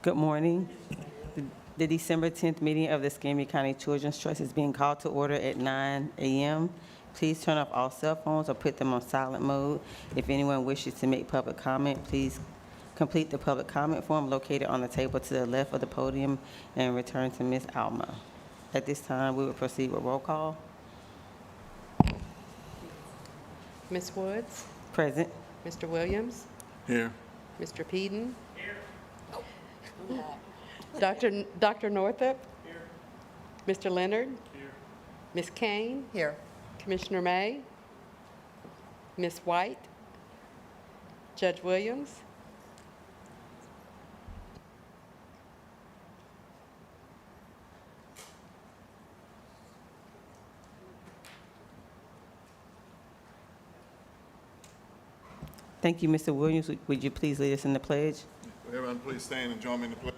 Good morning. The December 10th meeting of the Escambia County Children's Trust is being called to order at 9 a.m. Please turn off all cell phones or put them on silent mode. If anyone wishes to make public comment, please complete the public comment form located on the table to the left of the podium and return to Ms. Alma. At this time, we will proceed with roll call. Ms. Woods, Present. Mr. Williams, Here. Mr. Peden. Dr. Northup. Here. Mr. Leonard. Here. Ms. Kane. Here. Commissioner May. Ms. White. Judge Williams. Thank you, Mr. Williams. Would you please lead us in the pledge? Will everyone please stand and join me in the pledge?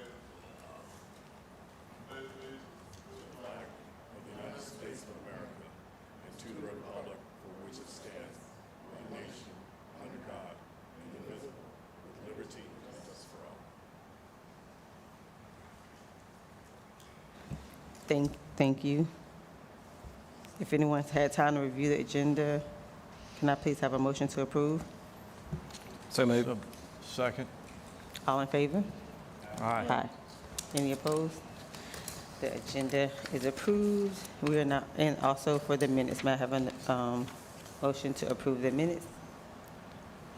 Thank you. If anyone's had time to review the agenda, can I please have a motion to approve? So moved. Second. All in favor? Aye. Aye. Any opposed? The agenda is approved. We are not, and also for the minutes, may I have a motion to approve the minutes?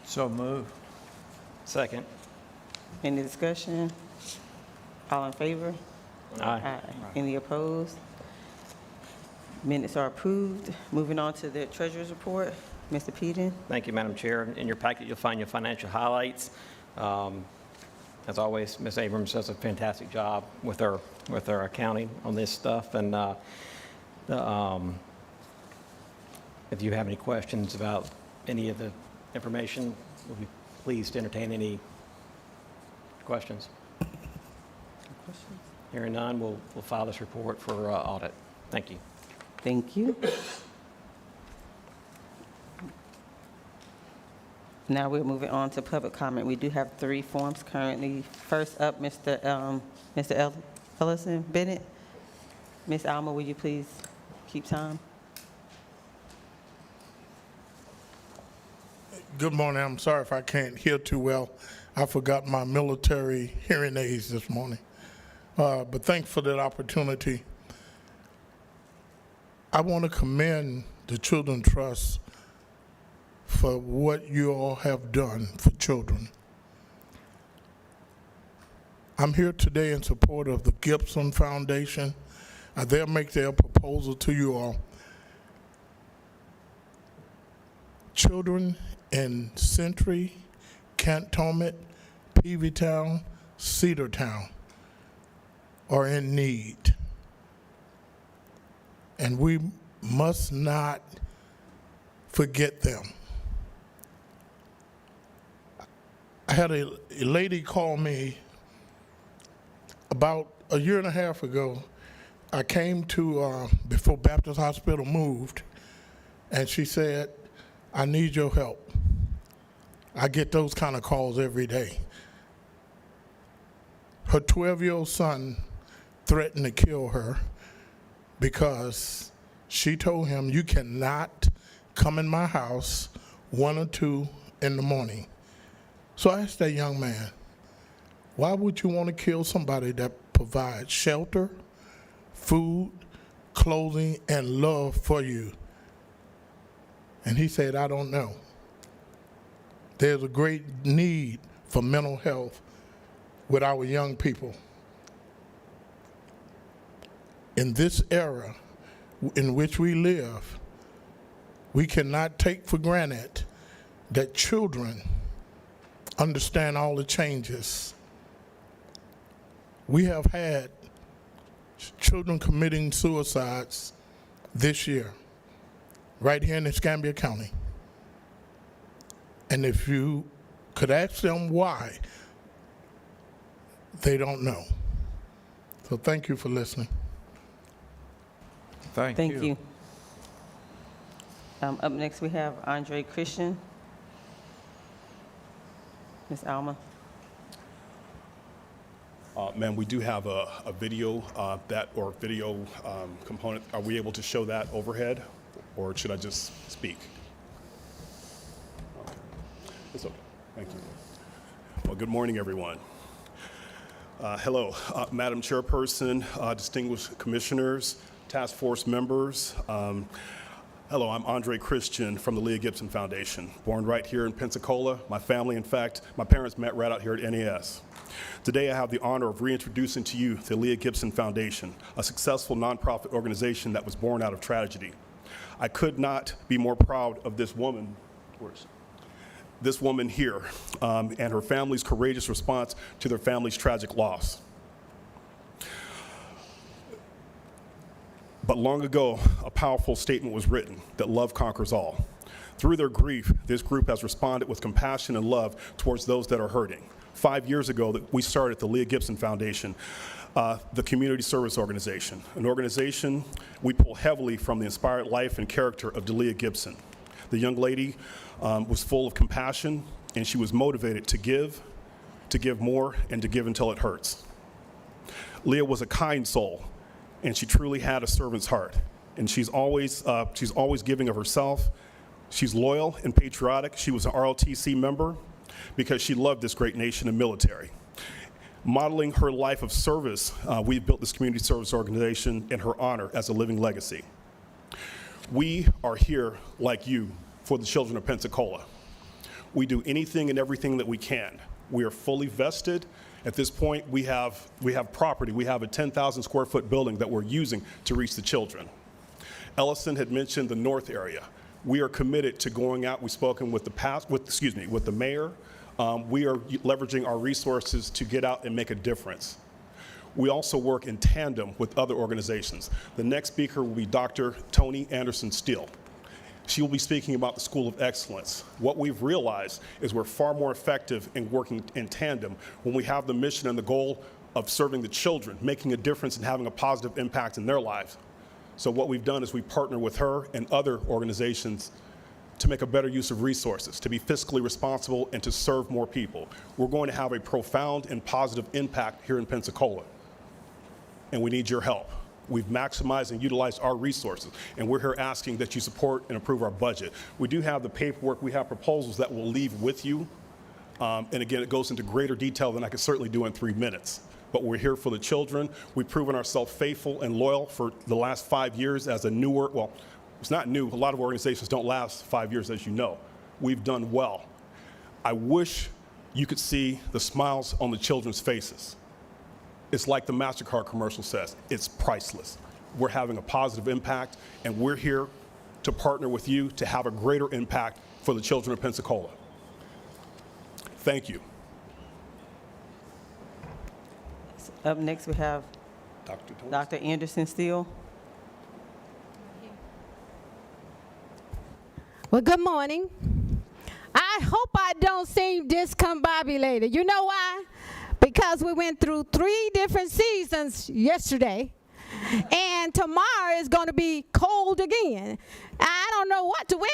So moved. Second. Any discussion? All in favor? Aye. Any opposed? Minutes are approved. Moving on to the treasurer's report. Mr. Peden. Thank you, Madam Chair. In your packet, you'll find your financial highlights. As always, Ms. Abrams does a fantastic job with her accounting on this stuff. And if you have any questions about any of the information, we'll be pleased to entertain any questions. Hearing none, we'll file this report for audit. Thank you. Thank you. Now we're moving on to public comment. We do have 3 forms currently. First up, Mr. Ellison Bennett. Ms. Alma, will you please keep time? Good morning. I'm sorry if I can't hear too well. I forgot my military hearing aids this morning. But thanks for that opportunity. I want to commend the Children's Trust for what you all have done for children. I'm here today in support of the Gibson Foundation. They'll make their proposal to you all. Children in Century, Cantonment, Peavytown, Cedartown are in need. And we must not forget them. I had a lady call me about a year and a half ago. I came to, before Baptist Hospital moved, and she said, I need your help. I get those kind of calls every day. Her 12-year-old son threatened to kill her because she told him, you cannot come in my house 1 or 2 in the morning. So I asked that young man, why would you want to kill somebody that provides shelter, food, clothing, and love for you? And he said, I don't know. there's a great need for mental health with our young people. In this era in which we live, we cannot take for granted that children understand all the changes. We have had children committing suicides this year, right here in Escambia County. And if you could ask them why, they don't know. So thank you for listening. Thank you. Up next, we have Andre Christian. Ms. Alma. Ma'am, we do have a video video component. Are we able to show that overhead, or should I just speak? Okay. It's okay. Thank you. Well, good morning, everyone. Hello, Madam Chairperson, distinguished commissioners, task force members. Hello, I'm Andre Christian from the Leah Gibson Foundation. Born right here in Pensacola. My family, in fact, my parents met right out here at NAS. Today, I have the honor of reintroducing to you the Leah Gibson Foundation, a successful nonprofit organization that was born out of tragedy. I could not be more proud of this woman here and her family's courageous response to their family's tragic loss. But long ago, a powerful statement was written that love conquers all. Through their grief, this group has responded with compassion and love towards those that are hurting. 5 years ago, we started the Leah Gibson Foundation, the community service organization, an organization we pull heavily from the inspired life and character of Leah Gibson. The young lady was full of compassion, and she was motivated to give more, and to give until it hurts. Leah was a kind soul, and she truly had a servant's heart. And she's always giving of herself. She's loyal and patriotic. She was an ROTC member because she loved this great nation and military. Modeling her life of service, we've built this community service organization in her honor as a living legacy. We are here, like you, for the children of Pensacola. We do anything and everything that we can. We are fully vested. At this point, we have property. We have a 10,000 square foot building that we're using to reach the children. Ellison had mentioned the north area. We are committed to going out. We've spoken with the mayor. We are leveraging our resources to get out and make a difference. We also work in tandem with other organizations. The next speaker will be Dr. Toni Anderson Steele. She will be speaking about the School of Excellence. What we've realized is we're far more effective in working in tandem when we have the mission and the goal of serving the children, making a difference and having a positive impact in their lives. So what we've done is we partner with her and other organizations to make a better use of resources, to be fiscally responsible, and to serve more people. We're going to have a profound and positive impact here in Pensacola, and we need your help. We've maximized and utilized our resources, and we're here asking that you support and approve our budget. We do have the paperwork. We have proposals that we'll leave with you. And again, it goes into greater detail than I could certainly do in 3 minutes. But we're here for the children. We've proven ourselves faithful and loyal for the last 5 years as a newer, well, it's not new. A lot of organizations don't last 5 years, as you know. We've done well. I wish you could see the smiles on the children's faces. It's like the MasterCard commercial says, it's priceless. We're having a positive impact, and we're here to partner with you to have a greater impact for the children of Pensacola. Thank you. Up next, we have Dr. Thomas. Dr. Anderson Steele. Well, good morning. I hope I don't seem discombobulated. You know why? Because we went through 3 different seasons yesterday, and tomorrow is going to be cold again. I don't know what to wear.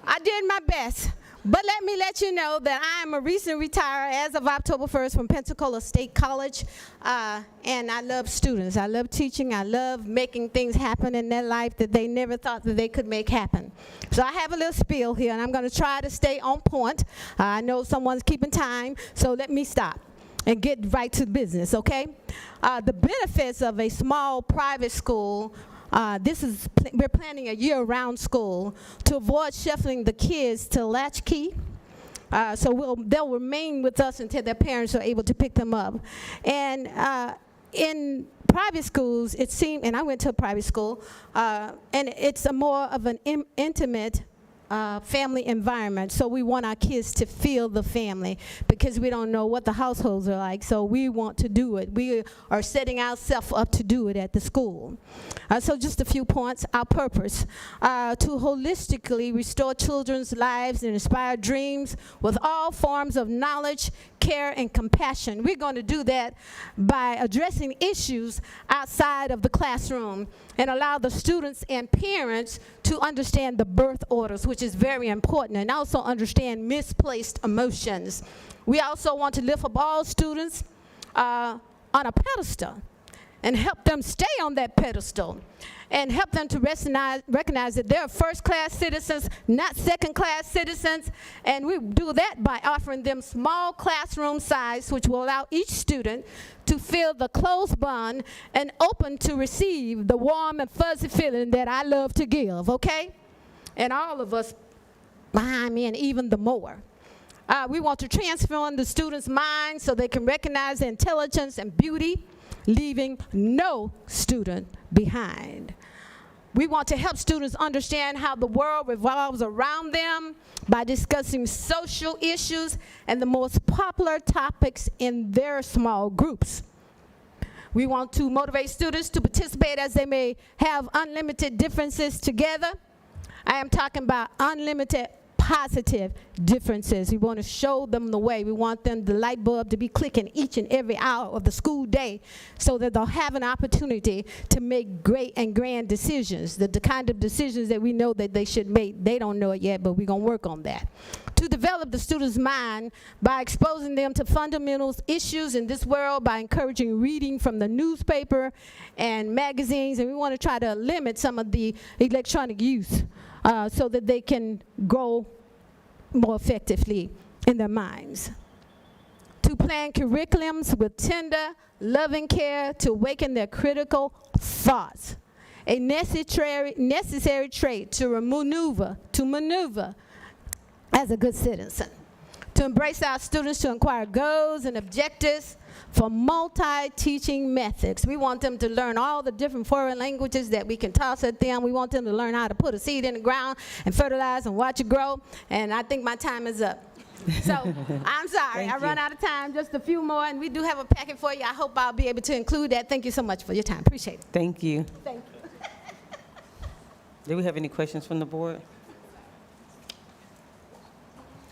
I did my best. But let me let you know that I am a recent retired as of October 1st from Pensacola State College, and I love students. I love teaching. I love making things happen in their life that they never thought that they could make happen. So I have a little spiel here, and I'm going to try to stay on point. I know someone's keeping time, so let me stop and get right to business, okay? The benefits of a small private school, we're planning a year-round school to avoid shuffling the kids to latchkey, So they'll remain with us until their parents are able to pick them up. And in private schools, it seemed, and I went to a private school, and it's a more of an intimate family environment. So we want our kids to feel the family because we don't know what the households are like. So we want to do it. We are setting ourselves up to do it at the school. So just a few points. Our purpose, to holistically restore children's lives and inspire dreams with all forms of knowledge, care, and compassion. We're going to do that by addressing issues outside of the classroom and allow the students and parents to understand the birth orders, which is very important, and also understand misplaced emotions. We also want to lift up all students on a pedestal and help them stay on that pedestal and help them to recognize that they're first-class citizens, not second-class citizens. And we do that by offering them small classroom size, which will allow each student to feel the close bond and open to receive the warm and fuzzy feeling that I love to give, okay? And all of us behind me, and even the more. We want to transform the students' minds so they can recognize the intelligence and beauty, leaving no student behind. We want to help students understand how the world revolves around them by discussing social issues and the most popular topics in their small groups. We want to motivate students to participate as they may have unlimited differences together. I am talking about unlimited positive differences. We want to show them the way. We want them, the light bulb, to be clicking each and every hour of the school day so that they'll have an opportunity to make great and grand decisions, the kind of decisions that we know that they should make. They don't know it yet, but we're going to work on that. To develop the student's mind by exposing them to fundamental issues in this world, by encouraging reading from the newspaper and magazines, and we want to try to limit some of the electronic use so that they can grow more effectively in their minds. To plan curriculums with tender, loving care to awaken their critical thoughts, a necessary trait to maneuver as a good citizen. To embrace our students to acquire goals and objectives for multi-teaching methods. We want them to learn all the different foreign languages that we can toss at them. We want them to learn how to put a seed in the ground and fertilize and watch it grow. And I think my time is up. So I'm sorry, I run out of time, just a few more, and we do have a packet for you. I hope I'll be able to include that. Thank you so much for your time. Appreciate it. Thank you. Thank you. Do we have any questions from the board?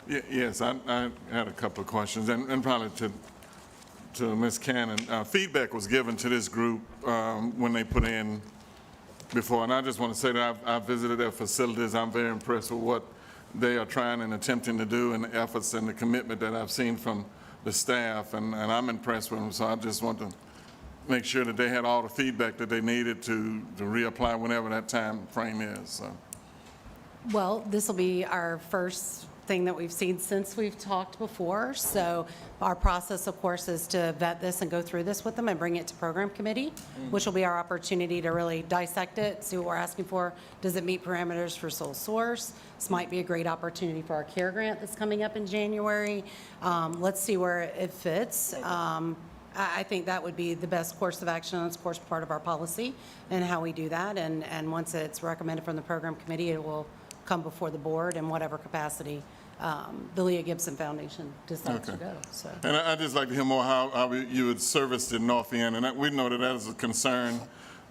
Yes, I had a couple of questions, and probably to Ms. Cannon. Feedback was given to this group when they put in before, and I just want to say that I've visited their facilities. I'm very impressed with what they are trying and attempting to do, and the efforts and the commitment that I've seen from the staff, and I'm impressed with them. So I just want to make sure that they had all the feedback that they needed to reapply whenever that time frame is. So. Well, this will be our first thing that we've seen since we've talked before. So our process, of course, is to vet this and go through this with them and bring it to program committee, which will be our opportunity to really dissect it, see what we're asking for. Does it meet parameters for sole source? This might be a great opportunity for our CARE grant that's coming up in January. Let's see where it fits. I think that would be the best course of action, and it's, of course, part of our policy and how we do that. And once it's recommended from the program committee, it will come before the board in whatever capacity the Leah Gibson Foundation decides to go. So. And I'd just like to hear more how you would service the North End, and we know that is a concern.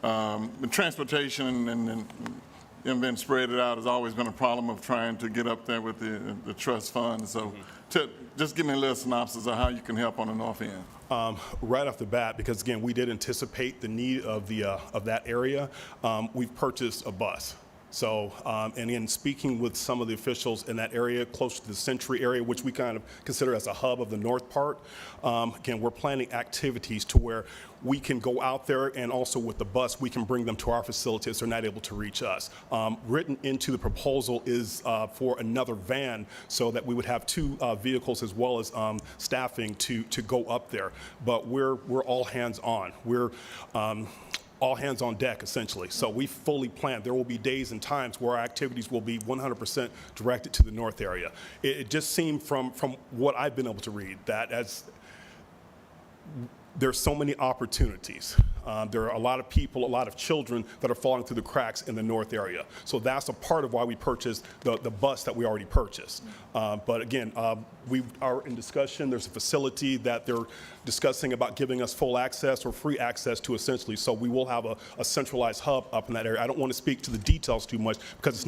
The transportation and being spread it out has always been a problem of trying to get up there with the trust fund. So just give me a little synopsis of how you can help on the North End. Right off the bat, because again, we did anticipate the need of that area, we've purchased a bus. So, and in speaking with some of the officials in that area, close to the Century area, which we kind of consider as a hub of the north part, again, we're planning activities to where we can go out there, and also with the bus, we can bring them to our facility if they're not able to reach us. Written into the proposal is for another van, so that we would have two vehicles as well as staffing to go up there. But we're all hands on. We're all hands on deck, essentially. So we fully planned. There will be days and times where our activities will be 100% directed to the north area. It just seemed from what I've been able to read that as there's so many opportunities. There are a lot of people, a lot of children that are falling through the cracks in the north area. So that's a part of why we purchased the bus that we already purchased. But again, we are in discussion. There's a facility that they're discussing about giving us full access or free access to, essentially. So we will have a centralized hub up in that area. I don't want to speak to the details too much because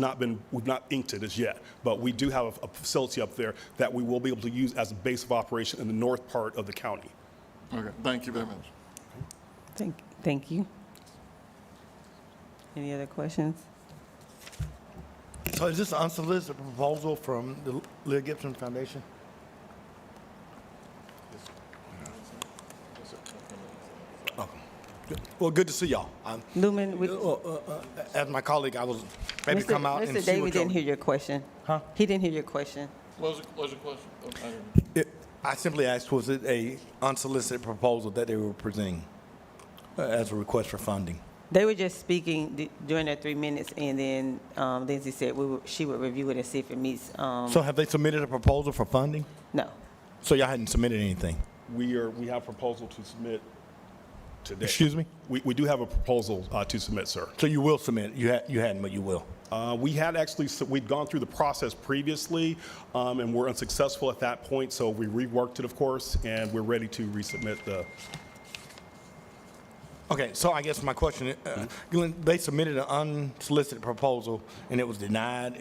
we've not inked it as yet. But we do have a facility up there that we will be able to use as a base of operation in the north part of the county. Okay, thank you very much. Thank you. Any other questions? So is this an unsolicited proposal from the Leah Gibson Foundation? Oh, good. Well, good to see y'all. Lumen, As my colleague, I was maybe come out and Mr. see David what didn't hear y'all. your question. Huh? He didn't hear your question. What was your question? I simply asked, was it a unsolicited proposal that they were presenting as a request for funding? They were just speaking during their 3 minutes, and then Lindsay said she would review it and see if it meets. So have they submitted a proposal for funding? No. So y'all hadn't submitted anything? We have a proposal to submit today. Excuse me? We do have a proposal to submit, sir. So you will submit? You hadn't, but you will? We had actually, we'd gone through the process previously, and we're unsuccessful at that point, so we reworked it, of course, and we're ready to resubmit the. Okay, so I guess my question is, Glenn, they submitted an unsolicited proposal and it was denied,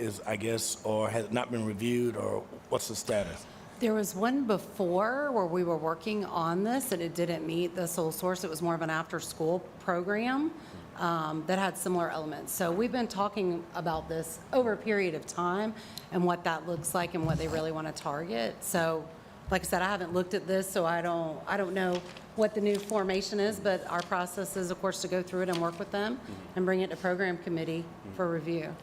or has it not been reviewed, or what's the status? There was one before where we were working on this and it didn't meet the sole source. It was more of an after-school program that had similar elements. So we've been talking about this over a period of time and what that looks like and what they really want to target. So like I said, I haven't looked at this, so I don't know what the new formation is, but our process is, of course, to go through it and work with them and bring it to program committee for review.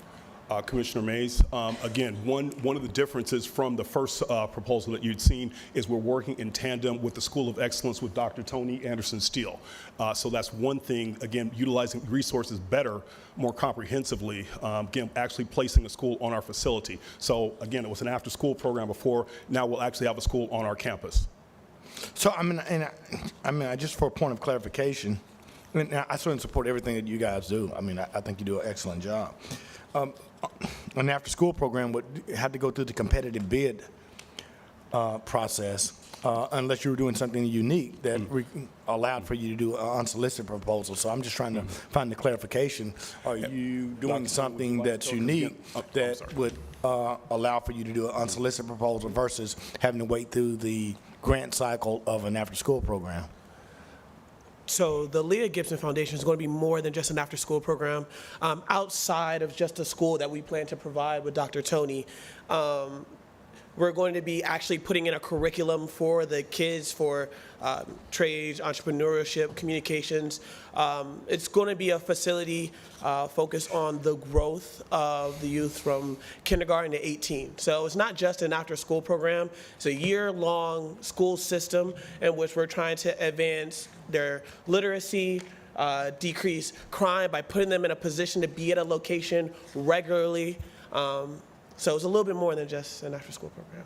Commissioner Mays, again, one of the differences from the first proposal that you'd seen is we're working in tandem with the School of Excellence with Dr. Tony Anderson Steele. So that's one thing, again, utilizing resources better, more comprehensively, again, actually placing a school on our facility. So again, it was an after-school program before, now we'll actually have a school on our campus. So, just for a point of clarification, I certainly support everything that you guys do. I think you do an excellent job. An after-school program would have to go through the competitive bid process unless you were doing something unique that allowed for you to do an unsolicited proposal. So I'm just trying to find the clarification. Are you doing something that's unique that would allow for you to do an unsolicited proposal versus having to wait through the grant cycle of an after-school program? So the Leah Gibson Foundation is going to be more than just an after-school program. Outside of just a school that we plan to provide with Dr. Tony, we're going to be actually putting in a curriculum for the kids for trades, entrepreneurship, communications. It's going to be a facility focused on the growth of the youth from kindergarten to 18. So it's not just an after-school program. It's a year-long school system in which we're trying to advance their literacy, decrease crime by putting them in a position to be at a location regularly. So it's a little bit more than just an after-school program.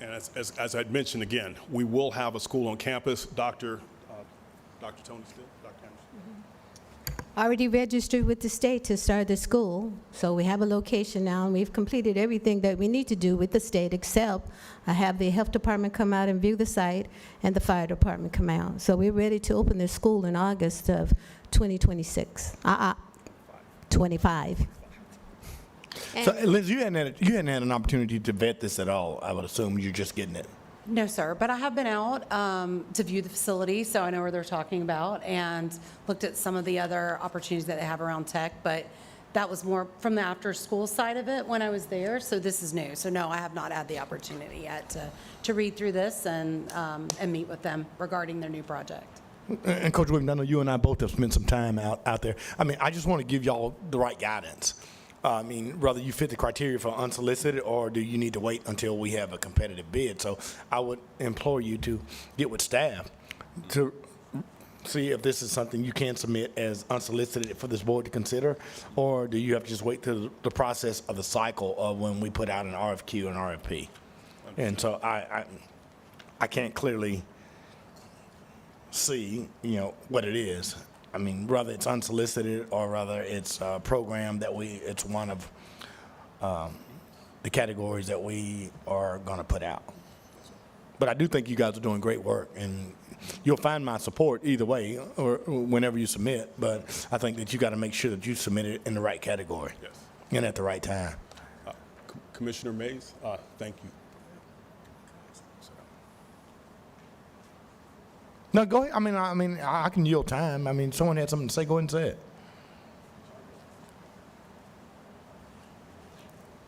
And as I'd mentioned again, we will have a school on campus. Dr. Tony Steele, Dr. Anderson. Already registered with the state to start the school, so we have a location now, and we've completed everything that we need to do with the state, except have the health department come out and view the site, and the fire department come out. So we're ready to open this school in August of 2026, 25. So, Liz, you hadn't had an opportunity to vet this at all. I would assume you're just getting it. No, sir, but I have been out to view the facility, so I know where they're talking about, and looked at some of the other opportunities that they have around tech, but that was more from the after-school side of it when I was there, so this is new. So no, I have not had the opportunity yet to read through this and meet with them regarding their new project. And Coach Williams, I know you and I both have spent some time out there. I just want to give y'all the right guidance. Whether you fit the criteria for unsolicited or do you need to wait until we have a competitive bid. So I would implore you to get with staff to see if this is something you can submit as unsolicited for this board to consider? Or do you have to just wait till the process of the cycle of when we put out an RFQ and RFP? And so I can't clearly see, what it is. I mean, whether it's unsolicited or whether it's a program that it's one of the categories that we are going to put out. But I do think you guys are doing great work, and you'll find my support either way or whenever you submit. But I think that you got to make sure that you submit it in the right category and at the right time. Commissioner Mays, thank you. No, go ahead. I mean, I can yield time. I mean, someone had something to say. Go ahead and say it.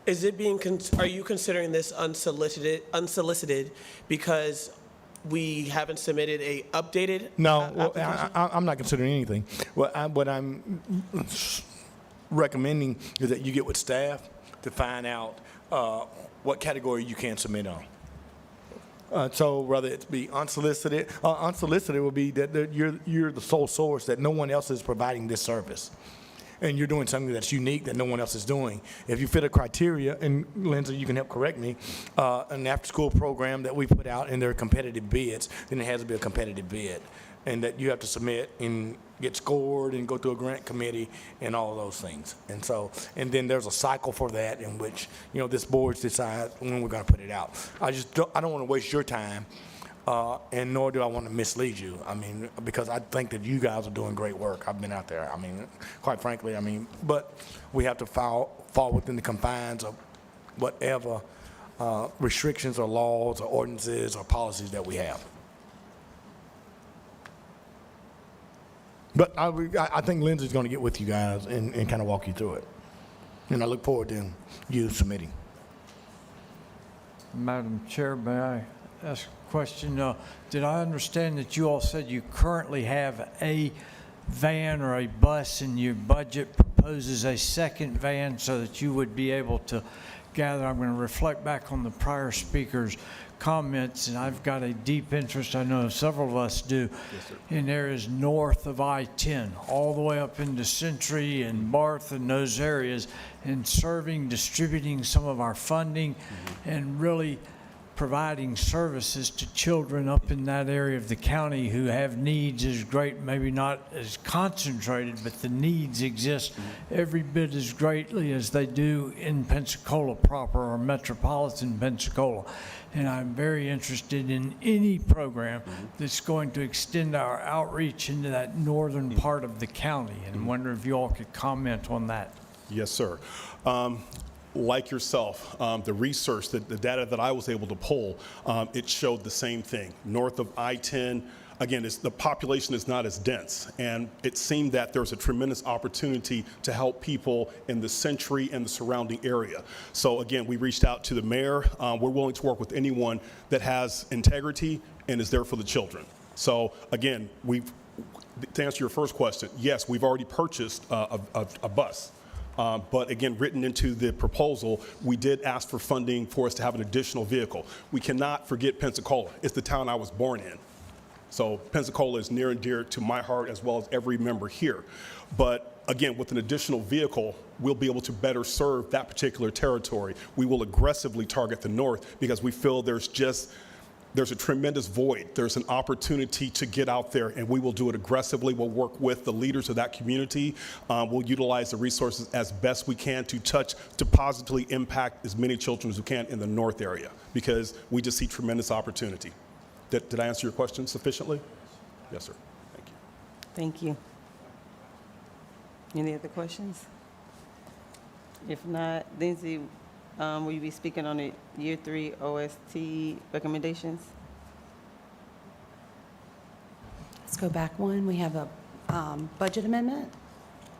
Is it being, are you considering this unsolicited because we haven't submitted a updated? No, application? I'm not considering anything. What I'm recommending is that you get with staff to find out what category you can submit on. So whether it be unsolicited, unsolicited will be that you're the sole source, that no one else is providing this service. And you're doing something that's unique that no one else is doing. If you fit a criteria, and Lindsay, you can help correct me, an after-school program that we put out and there are competitive bids, then it has to be a competitive bid. And that you have to submit and get scored and go through a grant committee and all of those things. And then there's a cycle for that in which, this board decides when we're going to put it out. I don't want to waste your time. And nor do I want to mislead you. I mean, because I think that you guys are doing great work. I've been out there. I mean, quite frankly, but we have to fall within the confines of whatever restrictions or laws or ordinances or policies that we have. But I think Lindsay's going to get with you guys and kind of walk you through it. And I look forward to you submitting. Madam Chair, may I ask a question? Did I understand that you all said you currently have a van or a bus and your budget proposes a second van so that you would be able to gather? I'm going to reflect back on the prior speaker's comments, and I've got a deep interest, I know several of us do, in areas north of I-10, all the way up into Century and Barth and those areas, and serving, distributing some of our funding, and really providing services to children up in that area of the county who have needs as great, maybe not as concentrated, but the needs exist every bit as greatly as they do in Pensacola proper or metropolitan Pensacola. And I'm very interested in any program that's going to extend our outreach into that northern part of the county, and wonder if you all could comment on that. Yes, sir. Like yourself, the research, the data that I was able to pull, it showed the same thing. North of I-10, again, the population is not as dense, and it seemed that there's a tremendous opportunity to help people in the Century and the surrounding area. So again, we reached out to the mayor. We're willing to work with anyone that has integrity and is there for the children. So again, to answer your first question, yes, we've already purchased a bus. But again, written into the proposal, we did ask for funding for us to have an additional vehicle. We cannot forget Pensacola. It's the town I was born in. So Pensacola is near and dear to my heart as well as every member here. But again, with an additional vehicle, we'll be able to better serve that particular territory. We will aggressively target the north because we feel there's a tremendous void. There's an opportunity to get out there, and we will do it aggressively. We'll work with the leaders of that community. We'll utilize the resources as best we can to positively impact as many children as we can in the north area, because we just see tremendous opportunity. Did I answer your question sufficiently? Yes, sir. Thank you. Thank you. Any other questions? If not, Lindsay, will you be speaking on the Year 3 OST recommendations? Let's go back one. We have a budget amendment,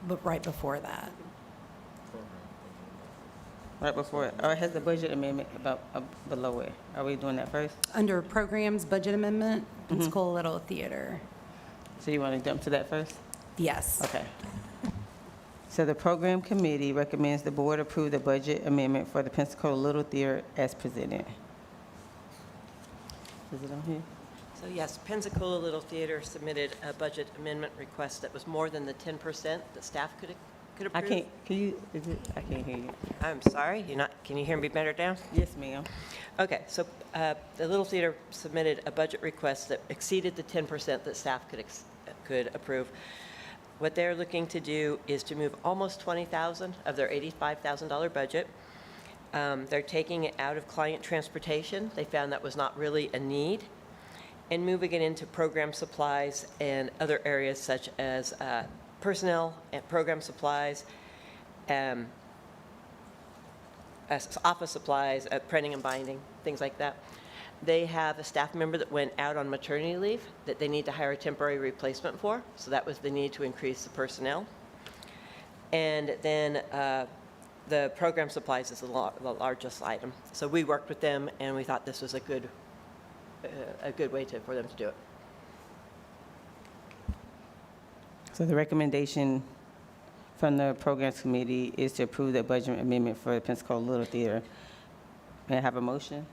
but right before that. Right before, or it has the budget amendment below it. Are we doing that first? Under programs, budget amendment, Pensacola Little Theater. So you want to jump to that first? Yes. Okay. So the program committee recommends the board approve the budget amendment for the Pensacola Little Theater as presented. Is it on here? So yes, Pensacola Little Theater submitted a budget amendment request that was more than the 10% that staff could I approve. can't, can you, I can't hear you. I'm sorry, can you hear me better now? Yes, ma'am. Okay, so the Little Theater submitted a budget request that exceeded the 10% that staff could approve. What they're looking to do is to move almost $20,000 of their $85,000 budget. They're taking it out of client transportation. They found that was not really a need, and moving it into program supplies and other areas such as personnel and program supplies, office supplies, printing and binding, things like that. They have a staff member that went out on maternity leave that they need to hire a temporary replacement for, so that was the need to increase the personnel. And then the program supplies is the largest item. So we worked with them, and we thought this was a good way for them to do it. So the recommendation from the Programs Committee is to approve the budget amendment for the Pensacola Little Theater. May I have a motion?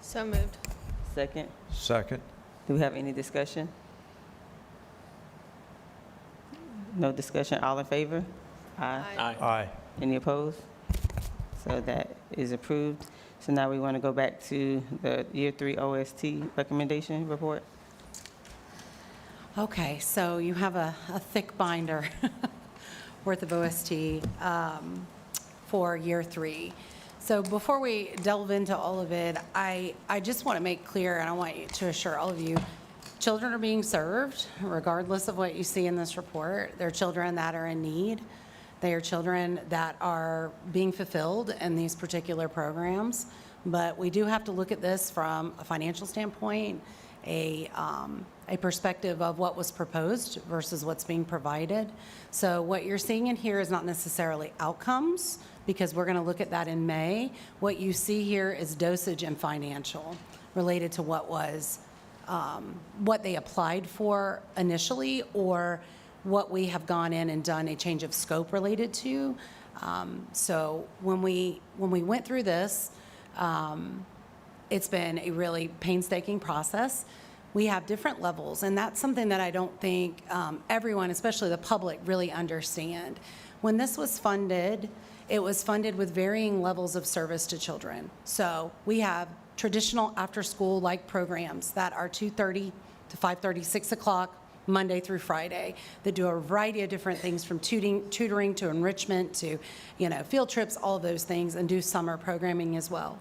So moved. Second? Second. Do we have any discussion? No discussion, all in favor? Aye. Aye. Any opposed? So that is approved. So now we want to go back to the Year 3 OST recommendation report. Okay, so you have a thick binder worth of OST for year 3. So before we delve into all of it, I just want to make clear, and I want you to assure all of you, children are being served regardless of what you see in this report. They're children that are in need. They are children that are being fulfilled in these particular programs. But we do have to look at this from a financial standpoint, a perspective of what was proposed versus what's being provided. So what you're seeing in here is not necessarily outcomes, because we're going to look at that in May. What you see here is dosage and financial related to what was, what they applied for initially, or what we have gone in and done a change of scope related to. So when we went through this, it's been a really painstaking process. We have different levels, and that's something that I don't think everyone, especially the public, really understand. When this was funded, it was funded with varying levels of service to children. So we have traditional after-school-like programs that are 2:30 to 5:30, 6 o'clock, Monday through Friday, that do a variety of different things from tutoring to enrichment to, field trips, all of those things, and do summer programming as well.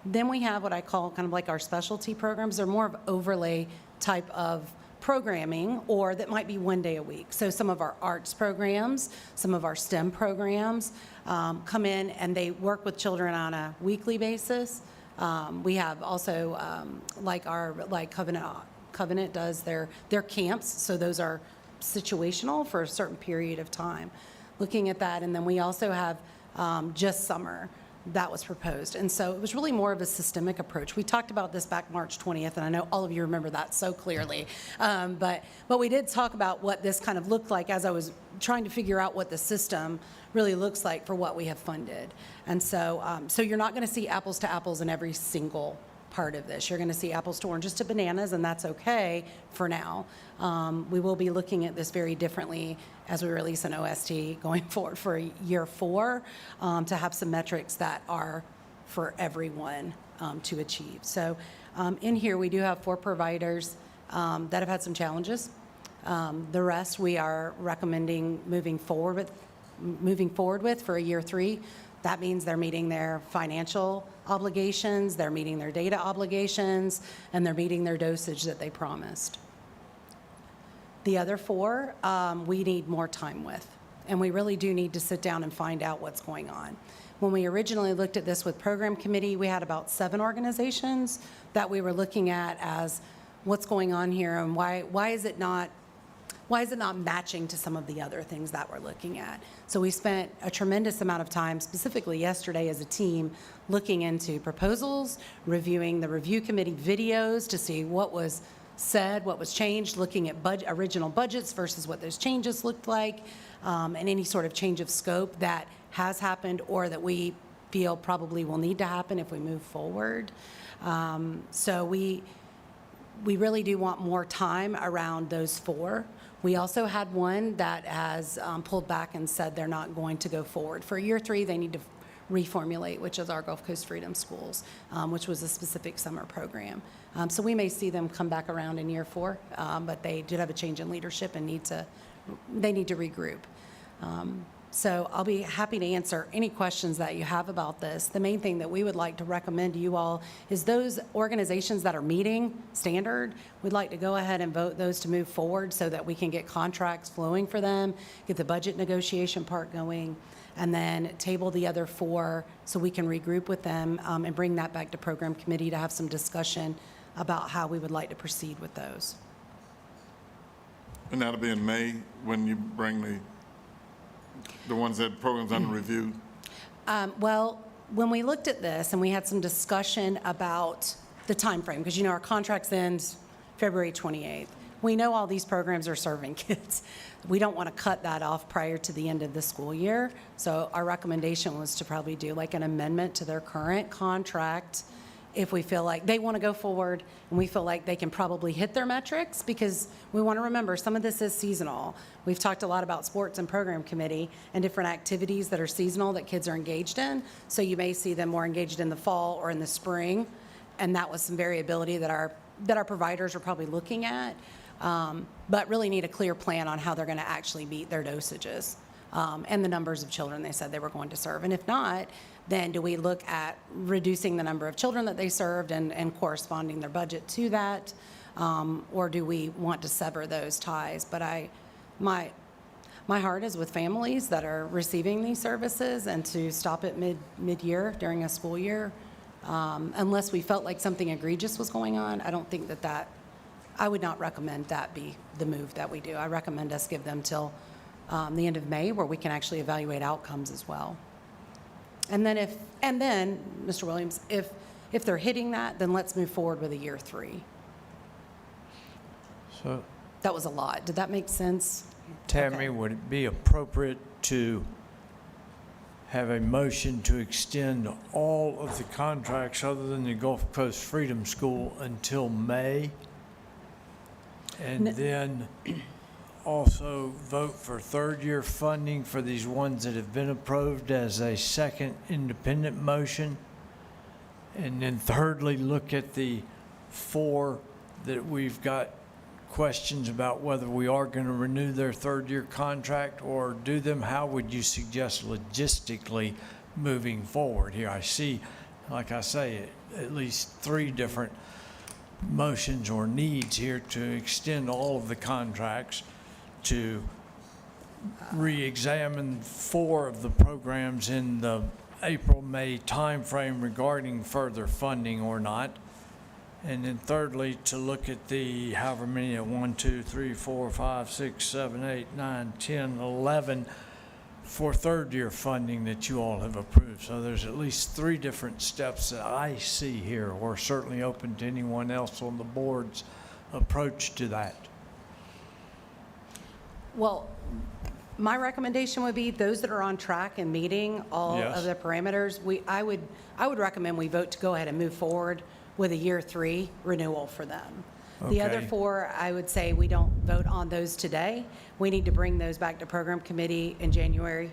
Then we have what I call kind of like our specialty programs. They're more of overlay type of programming, or that might be one day a week. So some of our arts programs, some of our STEM programs come in and they work with children on a weekly basis. We have also like Covenant does their camps, so those are situational for a certain period of time. Looking at that, and then we also have just summer that was proposed. And so it was really more of a systemic approach. We talked about this back March 20th, and I know all of you remember that so clearly. But we did talk about what this kind of looked like as I was trying to figure out what the system really looks like for what we have funded. And so, so you're not going to see apples to apples in every single part of this. You're going to see apples to oranges to bananas, and that's okay for now. We will be looking at this very differently as we release an OST going forward for year 4 to have some metrics that are for everyone to achieve. So in here, we do have 4 providers that have had some challenges. The rest we are recommending moving forward with for a year 3. That means they're meeting their financial obligations, they're meeting their data obligations, and they're meeting their dosage that they promised. The other 4, we need more time with, and we really do need to sit down and find out what's going on. When we originally looked at this with Program Committee, we had about 7 organizations that we were looking at as what's going on here, and why is it not matching to some of the other things that we're looking at? So we spent a tremendous amount of time, specifically yesterday as a team, looking into proposals, reviewing the review committee videos to see what was said, what was changed, looking at original budgets versus what those changes looked like, and any sort of change of scope that has happened or that we feel probably will need to happen if we move forward. So we really do want more time around those 4. We also had one that has pulled back and said they're not going to go forward. For year 3, they need to reformulate, which is our Gulf Coast Freedom Schools, which was a specific summer program. So we may see them come back around in year 4, but they did have a change in leadership and they need to regroup. So I'll be happy to answer any questions that you have about this. The main thing that we would like to recommend to you all is those organizations that are meeting standard, we'd like to go ahead and vote those to move forward so that we can get contracts flowing for them, get the budget negotiation part going, and then table the other 4 so we can regroup with them and bring that back to program committee to have some discussion about how we would like to proceed with those. And that'll be in May when you bring the ones that programs under review? Well, when we looked at this and we had some discussion about the time frame, because our contracts end February 28th. We know all these programs are serving kids. We don't want to cut that off prior to the end of the school year. So our recommendation was to probably do like an amendment to their current contract if we feel like they want to go forward and we feel like they can probably hit their metrics, because we want to remember some of this is seasonal. We've talked a lot about sports and program committee and different activities that are seasonal that kids are engaged in. So you may see them more engaged in the fall or in the spring. And that was some variability that our providers are probably looking at, but really need a clear plan on how they're going to actually meet their dosages and the numbers of children they said they were going to serve. And if not, then do we look at reducing the number of children that they served and corresponding their budget to that? Or do we want to sever those ties? But my heart is with families that are receiving these services, and to stop it mid-year during a school year, unless we felt like something egregious was going on, I don't think that I would not recommend that be the move that we do. I recommend us give them till the end of May, where we can actually evaluate outcomes as well. And then Mr. Williams, if they're hitting that, then let's move forward with a year 3. So, That was a lot. Did that make sense? Tammy, Okay. would it be appropriate to have a motion to extend all of the contracts other than the Gulf Coast Freedom School until May? And then also vote for 3rd-year funding for these ones that have been approved as a second independent motion? And then thirdly, look at the 4 that we've got questions about whether we are going to renew their 3rd-year contract or do them. How would you suggest logistically moving forward here? I see, like I say, at least 3 different motions or needs here to extend all of the contracts, to re-examine 4 of the programs in the April-May timeframe regarding further funding or not. And then thirdly, to look at the however many, 1, 2, 3, 4, 5, 6, 7, 8, 9, 10, 11 for 3rd-year funding that you all have approved. So there's at least 3 different steps that I see here. We're certainly open to anyone else on the board's approach to that. Well, my recommendation would be those that are on track and meeting all Yes. of the parameters. I would recommend we vote to go ahead and move forward with a year 3 renewal for them. The other Okay. 4, I would say we don't vote on those today. We need to bring those back to program committee in January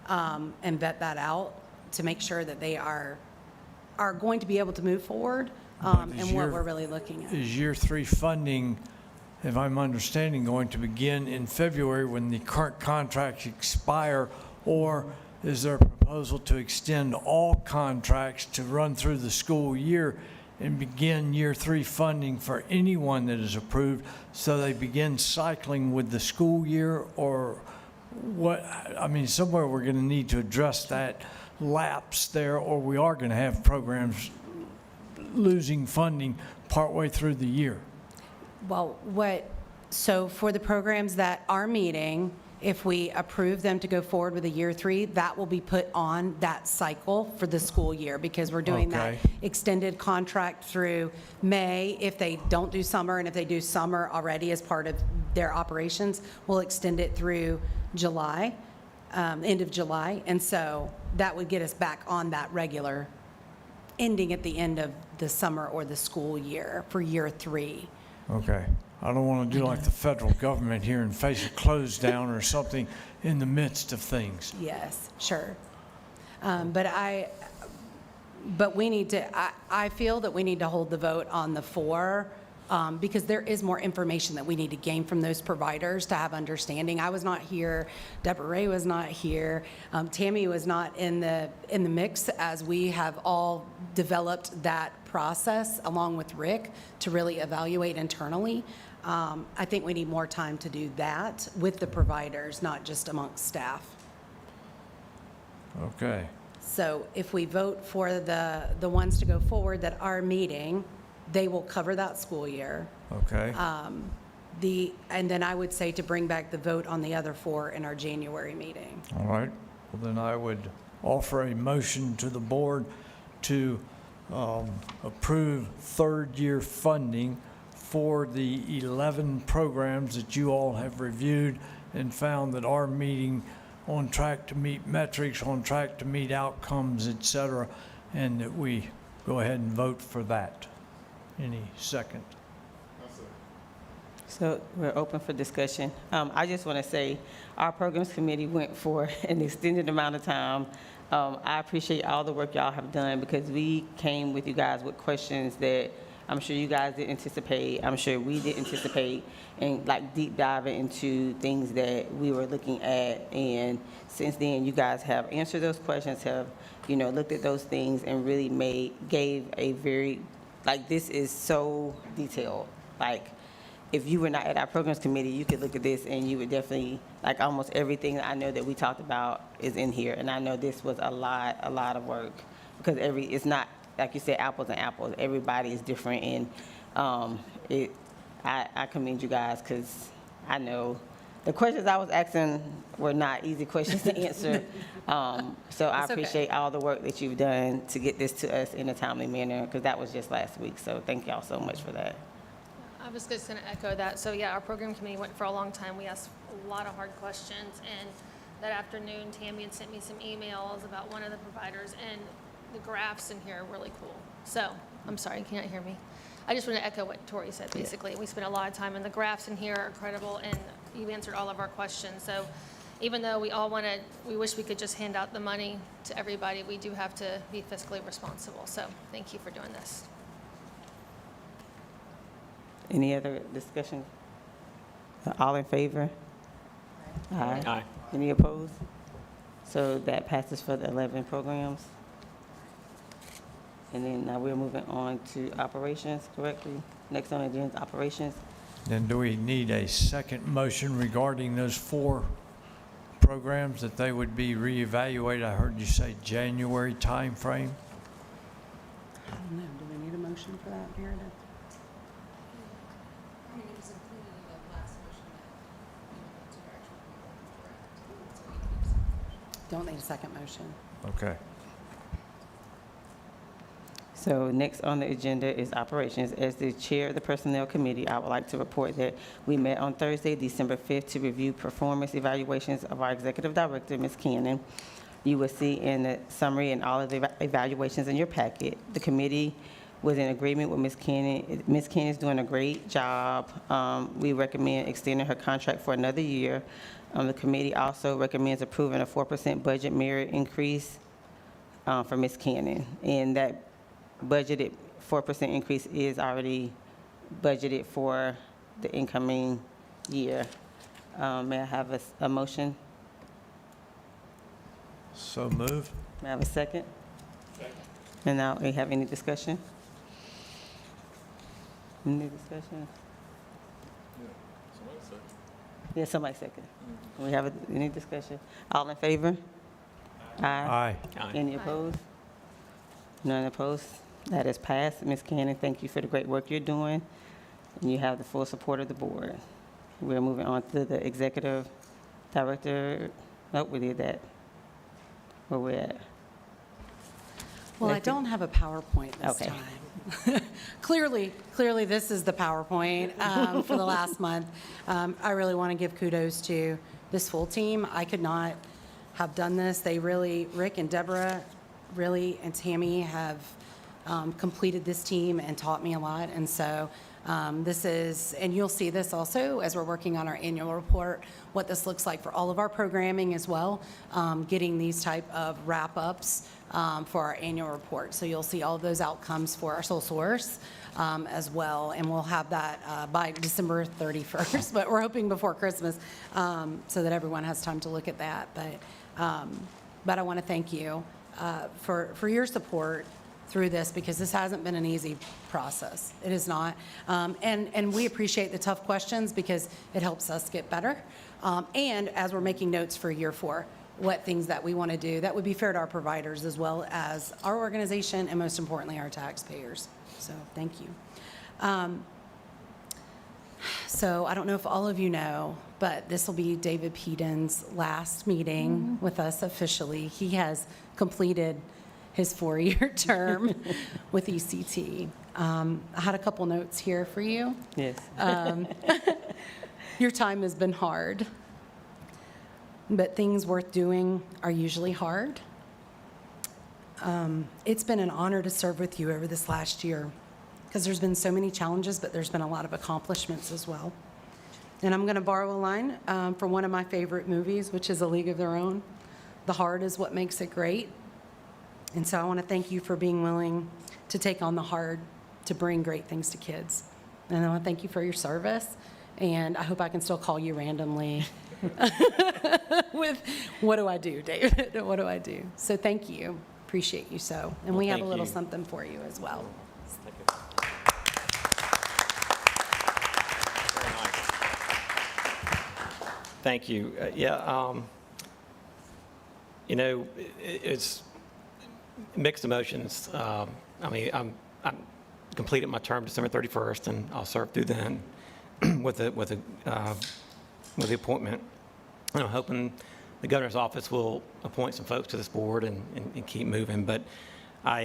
and vet that out to make sure that they are going to be able to move forward But is and what your- we're really looking at. Is year 3 funding, if I'm understanding, going to begin in February when the current contracts expire? Or is there a proposal to extend all contracts to run through the school year and begin year 3 funding for anyone that is approved, so they begin cycling with the school year? Or what, I mean, somewhere we're going to need to address that lapse there, or we are going to have programs losing funding partway through the year. Well, so for the programs that are meeting, if we approve them to go forward with a year 3, that will be put on that cycle for the school year, because we're doing that Okay. extended contract through May. If they don't do summer, and if they do summer already as part of their operations, we'll extend it through July, end of July. And so that would get us back on that regular ending at the end of the summer or the school year for year 3. Okay. I don't want to do like the federal government here and face a close down or something in the midst of things. Yes, sure. But we need to, I feel that we need to hold the vote on the 4, because there is more information that we need to gain from those providers to have understanding. I was not here, Deborah Ray was not here, Tammy was not in the mix as we have all developed that process along with Rick to really evaluate internally. I think we need more time to do that with the providers, not just amongst staff. Okay. So if we vote for the ones to go forward that are meeting, they will cover that school year. Okay. And then I would say to bring back the vote on the other 4 in our January meeting. All right. Well, then I would offer a motion to the board to approve third-year funding for the 11 programs that you all have reviewed and found that are meeting on track to meet metrics, on track to meet outcomes, et cetera, and that we go ahead and vote for that. Any second? So we're open for discussion. I just want to say our programs committee went for an extended amount of time. I appreciate all the work y'all have done because we came with you guys with questions that I'm sure you guys didn't anticipate. I'm sure we didn't anticipate, and like deep diving into things that we were looking at. And since then, you guys have answered those questions, have, you know, looked at those things and really gave a very, like, this is so detailed. Like, if you were not at our programs committee, you could look at this and you would definitely, like, almost everything I know that we talked about is in here. And I know this was a lot of work because it's not, like you said, apples and apples. Everybody is different, and I commend you guys because I know the questions I was asking were not easy questions to answer. So I That's okay. appreciate all the work that you've done to get this to us in a timely manner because that was just last week. So thank y'all so much for that. I was just going to echo that. So yeah, our program committee went for a long time. We asked a lot of hard questions, and that afternoon, Tammy had sent me some emails about one of the providers, and the graphs in here are really cool. So, I'm sorry, you can't hear me. I just want to echo what Tori said, basically. We spent a lot of time, and the graphs in here are incredible, and you answered all of our questions. So, even though we wish we could just hand out the money to everybody, we do have to be fiscally responsible. So, thank you for doing this. Any other discussion? All in favor? Aye. Aye. Any opposed? So that passes for the 11 programs. And then now we're moving on to operations, correctly? Next on the agenda is operations. Then do we need a second motion regarding those 4 programs that they would be reevaluated? I heard you say January timeframe. I don't know, do we need a motion for that, Meredith? Don't need a second motion. Okay. So next on the agenda is operations. As the chair of the Personnel Committee, I would like to report that we met on Thursday, December 5th, to review performance evaluations of our Executive Director, Ms. Cannon. You will see in the summary and all of the evaluations in your packet. The committee was in agreement with Ms. Cannon. Ms. Cannon is doing a great job. We recommend extending her contract for another year. The committee also recommends approving a 4% budget merit increase for Ms. Cannon. And that budgeted 4% increase is already budgeted for the incoming year. May I have a motion? So move. May I have a second? And now, we have any discussion? Any discussion? Yeah, somebody second. We have any discussion? All in favor? Aye. Any opposed? None opposed? That is passed. Ms. Cannon, thank you for the great work you're doing, and you have the full support of the board. We're moving on to the executive director. Nope, we did that. Where we at? Well, I don't have a PowerPoint this Okay. time. Clearly, this is the PowerPoint for the last month. I really want to give kudos to this full team. I could not have done this. They really, Rick and Deborah, really, and Tammy have completed this team and taught me a lot. And so This is, and you'll see this also as we're working on our annual report, what this looks like for all of our programming as well, getting these type of wrap-ups for our annual report. So you'll see all of those outcomes for our sole source as well, and we'll have that by December 31st, but we're hoping before Christmas so that everyone has time to look at that. But I want to thank you for your support through this, because this hasn't been an easy process. It is not. And we appreciate the tough questions because it helps us get better. And as we're making notes for year 4, what things that we want to do that would be fair to our providers as well as our organization and most importantly, our taxpayers. So thank you. So I don't know if all of you know, but this will be David Peden's last meeting with us officially. He has completed his 4-year term with ECT. I had a couple notes here for you. Yes. Your time has been hard, but things worth doing are usually hard. It's been an honor to serve with you over this last year because there's been so many challenges, but there's been a lot of accomplishments as well. And I'm going to borrow a line from one of my favorite movies, which is A League of Their Own. The hard is what makes it great. And so I want to thank you for being willing to take on the hard to bring great things to kids. And I want to thank you for your service. And I hope I can still call you randomly with, what do I do, David? What do I do? So thank you. Appreciate you so. And we have a thank little you. something for you as well. Thank you. Very nice. Thank you. You know, it's mixed emotions. I mean, I'm completed my term December 31st, and I'll serve through then with the appointment. And I'm hoping the governor's office will appoint some folks to this board and keep moving. But I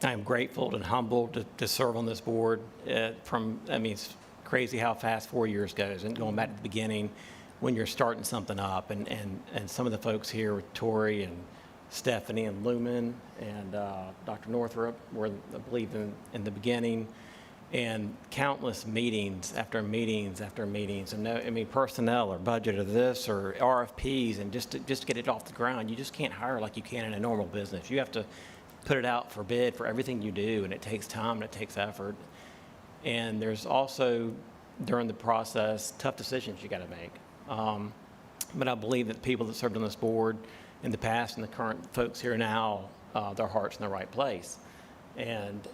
am grateful and humbled to serve on this board. I mean, it's crazy how fast 4 years goes. And going back to the beginning, when you're starting something up, and some of the folks here with Tori and Stephanie and Lumen and Dr. Northrup were, I believe, in the beginning, and countless meetings after meetings after meetings. And I mean, personnel or budget or this or RFPs, and just to get it off the ground, you just can't hire like you can in a normal business. You have to put it out for bid for everything you do, and it takes time and it takes effort. And there's also, during the process, tough decisions you got to make. But I believe that the people that served on this board in the past and the current folks here now, their heart's in the right place. And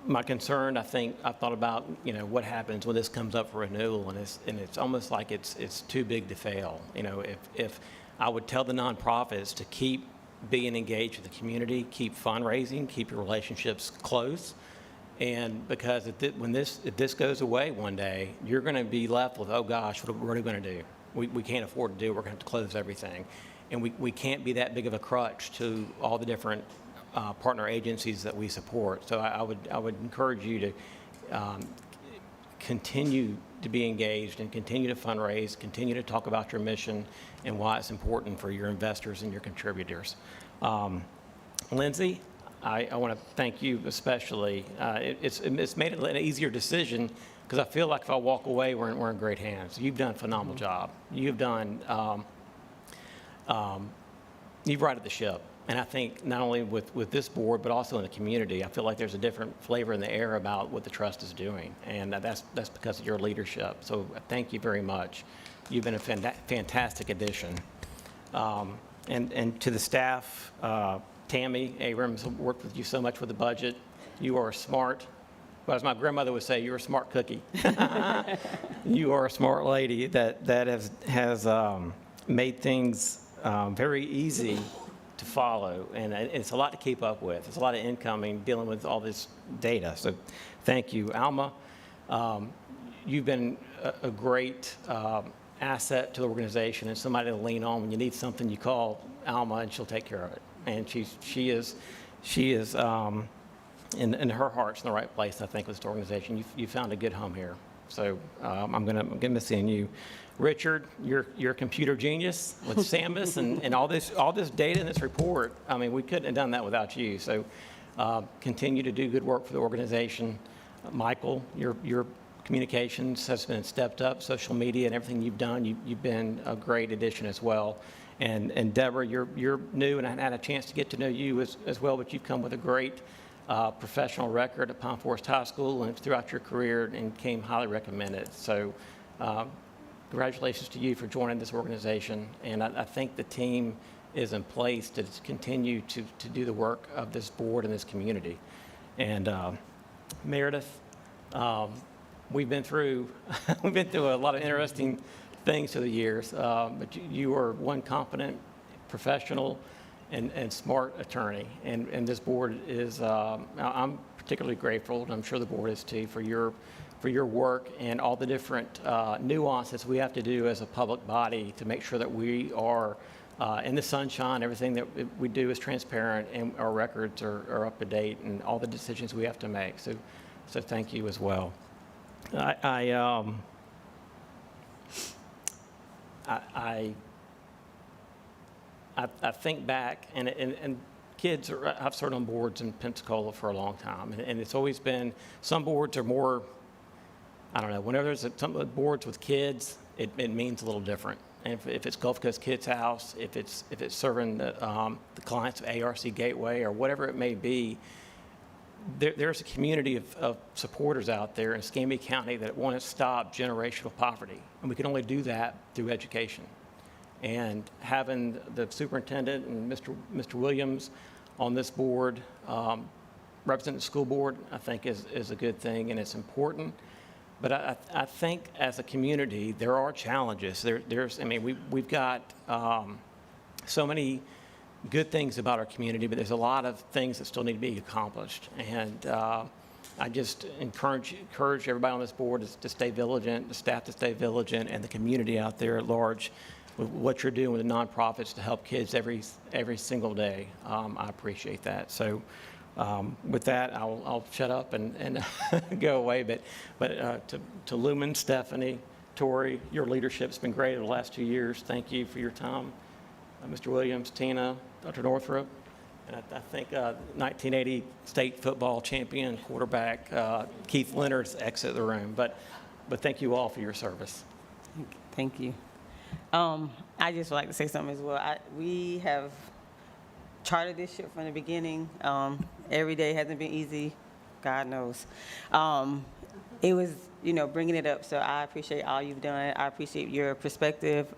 my concern, I think, I've thought about, you know, what happens when this comes up for renewal, and it's almost like it's too big to fail. You know, if I would tell the nonprofits to keep being engaged with the community, keep fundraising, keep your relationships close, and because if this goes away one day, you're going to be left with, oh gosh, what are we going to do? We can't afford to do it. We're going to have to close everything, and we can't be that big of a crutch to all the different partner agencies that we support. So I would encourage you to continue to be engaged and continue to fundraise, continue to talk about your mission and why it's important for your investors and your contributors. Lindsay, I want to thank you especially. It's made it an easier decision because I feel like if I walk away, we're in great hands. You've done a phenomenal job. You've done, you've righted the ship. And I think not only with this board, but also in the community, I feel like there's a different flavor in the air about what the trust is doing. And that's because of your leadership. So thank you very much. You've been a fantastic addition. And to the staff, Tammy Abrams worked with you so much with the budget. You are smart. Well, as my grandmother would say, you're a smart cookie. You are a smart lady that has made things very easy to follow, and it's a lot to keep up with. It's a lot of incoming, dealing with all this data. So thank you. Alma, you've been a great asset to the organization and somebody to lean on. When you need something, you call Alma and she'll take care of it. And she is in her heart's in the right place, I think, with this organization. You found a good home here. So I'm gonna miss seeing you. Richard, you're a computer genius with SAMUS and all this data in this report. I mean, we couldn't have done that without you. So continue to do good work for the organization. Michael, your communications has been stepped up, social media and everything you've done, you've been a great addition as well. And Deborah, you're new, and I had a chance to get to know you as well, but you've come with a great professional record at Pine Forest High School and throughout your career, and came highly recommended. So congratulations to you for joining this organization, and I think the team is in place to continue to do the work of this board and this community. And Meredith, we've been through a lot of interesting things through the years, but you are one competent, professional, and smart attorney. And this board is, I'm particularly grateful, and I'm sure the board is too, for your work and all the different nuances we have to do as a public body to make sure that we are in the sunshine, everything that we do is transparent, and our records are up to date, and all the decisions we have to make. So thank you as well. I think back, and kids I've served on boards in Pensacola for a long time, and it's always been, some boards are more, I don't know, whenever there's some boards with kids, it means a little different. And if it's Gulf Coast Kids House, if it's serving the clients of ARC Gateway or whatever it may be, there's a community of supporters out there in Escambia County that want to stop generational poverty. And we can only do that through education. And having the superintendent and Mr. Williams on this board, representing the school board, I think is a good thing, and it's important. But I think as a community, there are challenges. We've got so many good things about our community, but there's a lot of things that still need to be accomplished. And I just encourage everybody on this board to stay vigilant, the staff to stay vigilant, and the community out there at large with what you're doing with the nonprofits to help kids every single day. I appreciate that. So with that, I'll shut up and go away. But to Lumen, Stephanie, Tori, your leadership's been great over the last 2 years. Thank you for your time. Mr. Williams, Tina, Dr. Northrup, and I think 1980 state football champion quarterback Keith Leonard's exit the room. But thank you all for your service. Thank you. I just would like to say something as well. We have charted this ship from the beginning. Every day hasn't been easy, God knows. It was, bringing it up, so I appreciate all you've done. I appreciate your perspective.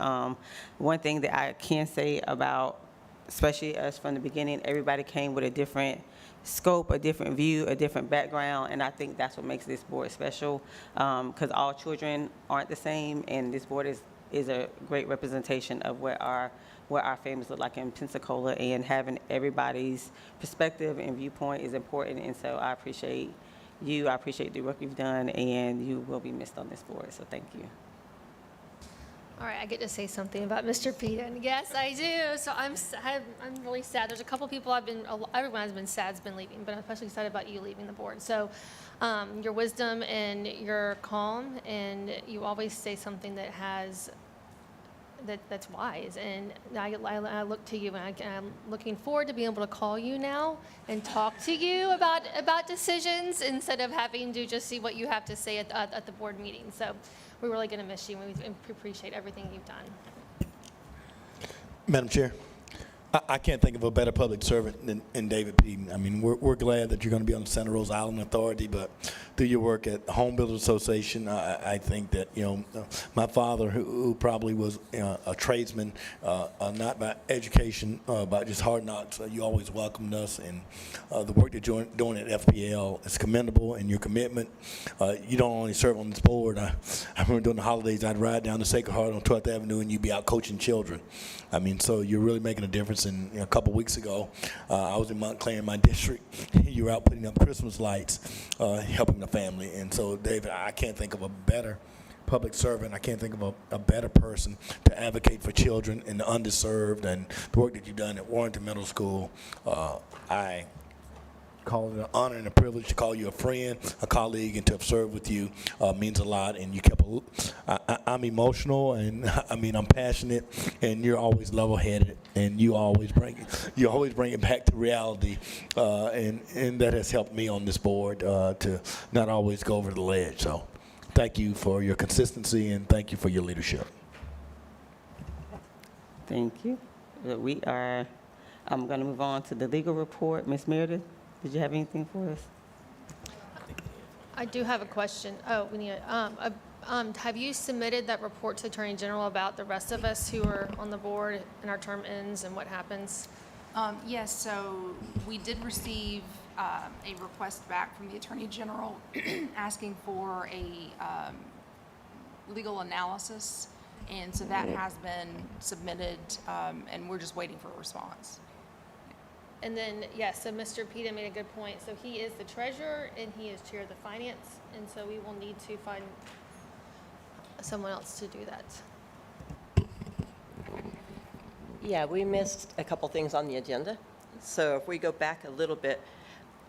One thing that I can say about, especially us from the beginning, everybody came with a different scope, a different view, a different background, and I think that's what makes this board special, because all children aren't the same, and this board is a great representation of what our families look like in Pensacola, and having everybody's perspective and viewpoint is important, and so I appreciate you. I appreciate the work you've done, and you will be missed on this board, so thank you. All right, I get to say something about Mr. Peden. Yes, I do. So I'm really sad. There's a couple people everyone has been sad has been leaving, but I'm especially sad about you leaving the board. So your wisdom and your calm, and you always say something that that's wise. And I look to you, and I'm looking forward to being able to call you now and talk to you about decisions instead of having to just see what you have to say at the board meeting. So we're really going to miss you, and we appreciate everything you've done. Madam Chair, I can't think of a better public servant than David Peden. I mean, we're glad that you're going to be on the Santa Rosa Island Authority, but through your work at the Home Builders Association, I think that, my father, who probably was a tradesman, not by education, but just hard knocks, you always welcomed us, and the work that you're doing at FPL is commendable, and your commitment. You don't only serve on this board. I remember during the holidays, I'd ride down to Sacred Heart on 12th Avenue, and you'd be out coaching children. I mean, so you're really making a difference. And a couple weeks ago, I was in Montclair, in my district. You were out putting up Christmas lights, helping the family. And so, David, I can't think of a better public servant. I can't think of a better person to advocate for children and the underserved, and the work that you've done at Warrenton Middle School. I call it an honor and a privilege to call you a friend, a colleague, and to have served with you means a lot. And you kept a I'm emotional, and I mean, I'm passionate, and you're always level-headed, and you always bring it back to reality, and that has helped me on this board to not always go over the ledge. So thank you for your consistency, and thank you for your leadership. Thank you. I'm going to move on to the legal report. Ms. Meredith, did you have anything for us? I do have a question. Oh, we need, have you submitted that report to the Attorney General about the rest of us who are on the board and our term ends and what happens? Yes, so we did receive a request back from the Attorney General asking for a legal analysis, and so that has been submitted, and we're just waiting for a response. And then, yes, so Mr. Peta made a good point. So he is the treasurer and he is chair of the finance, and so we will need to find someone else to do that. Yeah, we missed a couple things on the agenda. So if we go back a little bit,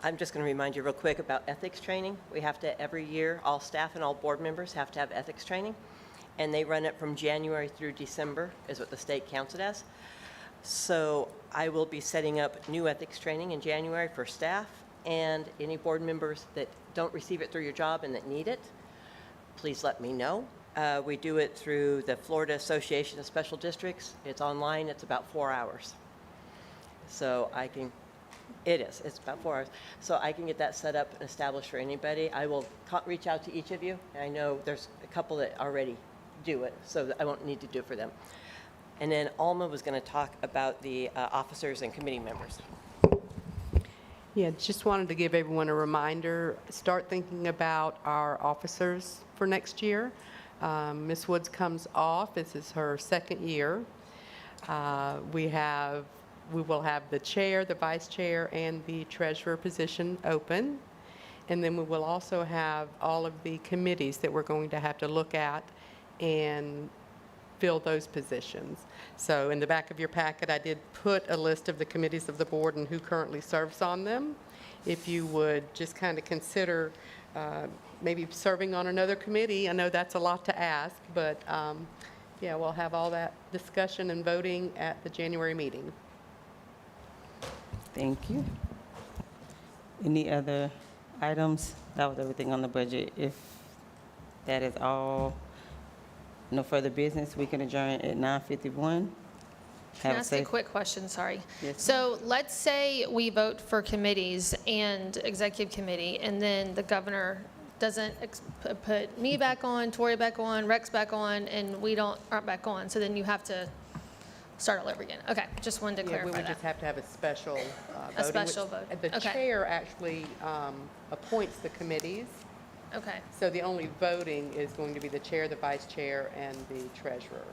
I'm just going to remind you real quick about ethics training. We have to, every year, all staff and all board members have to have ethics training, and they run it from January through December, is what the state counts it as. So I will be setting up new ethics training in January for staff, and any board members that don't receive it through your job and that need it, please let me know. We do it through the Florida Association of Special Districts. It's online. It's about 4 hours. So it's about 4 hours. So I can get that set up and established for anybody. I will reach out to each of you. I know there's a couple that already do it, so I won't need to do it for them. And then Alma was going to talk about the officers and committee members. Yeah, just wanted to give everyone a reminder, start thinking about our officers for next year. Ms. Woods comes off, this is her second year. We will have the chair, the vice chair, and the treasurer position open. And then we will also have all of the committees that we're going to have to look at and fill those positions. So in the back of your packet, I did put a list of the committees of the board and who currently serves on them. If you would just kind of consider maybe serving on another committee. I know that's a lot to ask, but yeah, we'll have all that discussion and voting at the January meeting. Thank you. Any other items? That was everything on the budget. If that is all, no further business, we can adjourn at 9:51. Can I ask a quick question? Sorry. Yes, So let's say we vote for committees and executive committee, and then the governor doesn't put me back on, Tori back on, Rex back on, and we aren't back on. So then you have to start all over again. Okay, just wanted to Yeah, clarify we would that. just have to have a special voting. A special vote. The Okay. chair actually appoints the committees. Okay. So the only voting is going to be the chair, the vice chair, and the treasurer.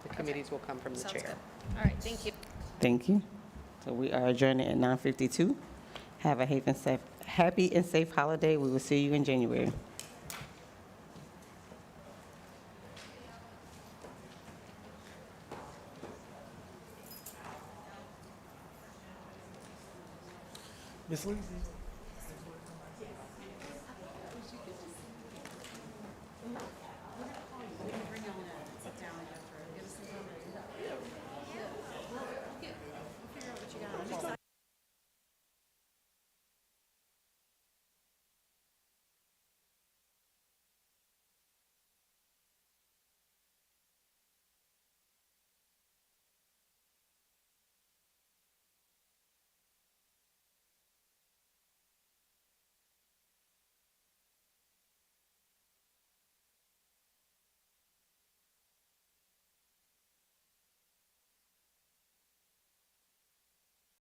The committees will come from the Sounds chair. good. All right, thank you. Thank you. So we are adjourning at 9:52. Have a happy and safe holiday. We will see you in January. Ms. Lindsay?